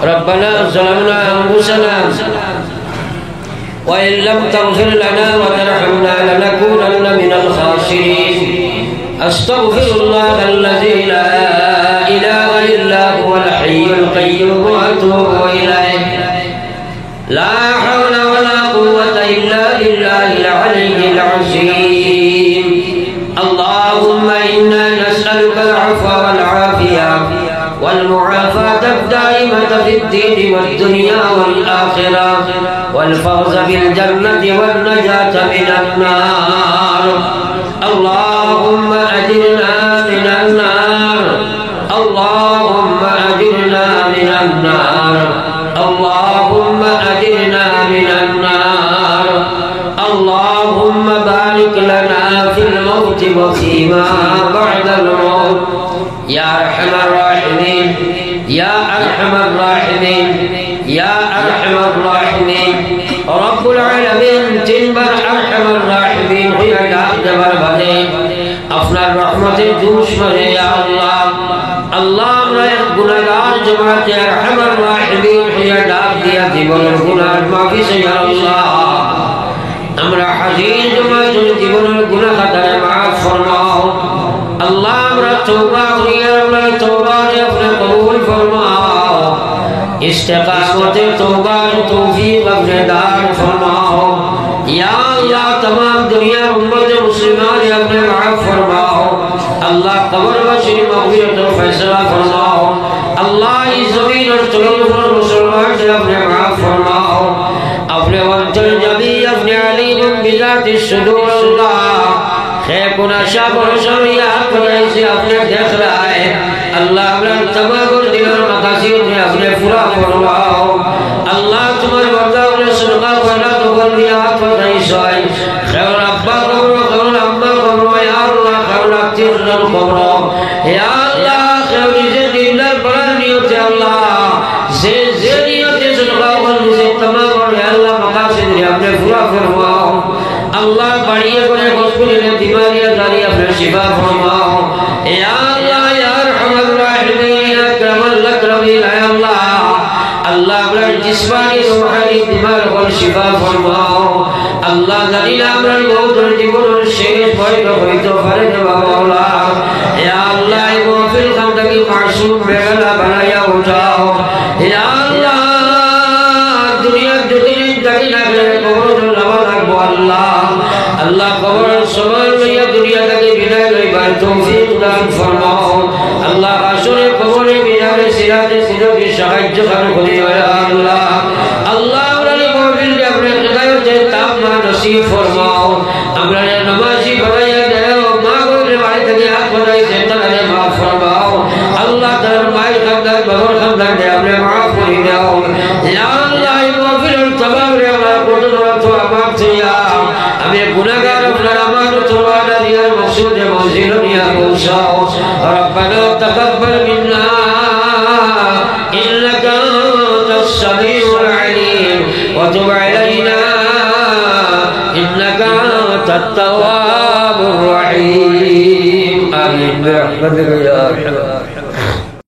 ربنا ظلمنا أنفسنا وإن لم تغفر لنا وترحمنا لنكونن من الخاسرين أستغفر الله الذي لا إله إلا هو الحي القيوم وأتوب إليه لا حول ولا قوة إلا بالله العلي العظيم اللهم إنا نسألك العفو والعافية والمعافاة الدائمة في الدين والدنيا والآخرة والفوز بالجنة والنجاة من النار اللهم أجرنا من النار اللهم أجرنا من النار اللهم أجرنا من النار اللهم بارك لنا في الموت وفيما بعد الموت يا أرحم الراحمين يا أرحم الراحمين يا أرحم الراحمين رب العالمين تنبر أرحم الراحمين هي دابر بني أفنى الرحمة جوش بني يا الله الله رأي گناهگار جماعت أرحم الراحمين هي داب دیا জীবন গুনাহ মাফি يا الله আমরা হাজির জমাত জীবনের গুনাহ খাতা মাফ ফরমাও अल्लाह हमरा तौबा करिए हमरा तौबा ने अपने कबूल फरमाओ इस्तिकामत तौबा तौफीक अपने दान फरमाओ या अल्लाह तमाम दुनिया उम्मत मुस्लिमा ने अपने माफ फरमाओ अल्लाह कब्र व शरीफ मग़फ़िरत और फैसला फरमाओ अल्लाह इस ज़मीन और तमाम मुसलमान से अपने माफ फरमाओ अपने वंचल जबी अपने अलीम बिज़ात सुदूर अल्लाह खुना शाह शरिया खुदाई से अपने देख रहा है अल्लाह अपने तमाम दिल और मकासद में अपने पूरा फरमाओ अल्लाह तुम्हारे बंदा अपने सदका फैला तो कर दिया खुदाई सोई खैर अब्बा कब्र खैर अम्मा कब्र या अल्लाह खैर तिरन कब्र या अल्लाह खैर से दिलदार बड़ा नियत है अल्लाह से नियत सदका कर से तमाम और या अल्लाह मकासद में अपने पूरा फरमाओ अल्लाह बढ़िया करे हॉस्पिटल में बीमारियां जारी अपने शिफा फरमाओ या अल्लाह या रहमत रहीम या करमल लकरमी या अल्लाह अल्लाह अपने जिस्मानी रूहानी बीमार को शिफा फरमाओ अल्लाह जलीला अपने बहुत जीवन और शेष भाई को कोई तो फर्ज मौला या अल्लाह महफिल खंदकी मासूम बेगला बनाया उठाओ या अल्लाह दुनिया जुदी जगी ना करे कब्र जो लवा लगो अल्लाह अल्लाह कब्र सवाल में या दुनिया तक बिना गई बार तौफीक दान फरमाओ अल्लाह हशर कब्र में बिना सिरात सिरो की सहायता कर खुदियो या अल्लाह अल्लाह वाली महफिल में अपने हिदायत से ताम नसीब फरमाओ हमने नमाजी बनाया दे मांगो ने वाली तक हाथ बनाई से तने माफ फरमाओ अल्लाह दरबार खंदर बबर खंदर दे अपने माफ कर दो या अल्लाह महफिल तमाम रे कुदरत तो अमाम से या हमें गुनाहगार अपना अमान तोड़ा दिया मकसूद मंजिल दुनिया पहुंचाओ रब्बना तकब्बल मिन्ना इन्नका अंतस समीउल अलीम व तुब अलैना इन्नका अंतत तव्वाबुर रहीम आमीन बिरहमतिका या अरहम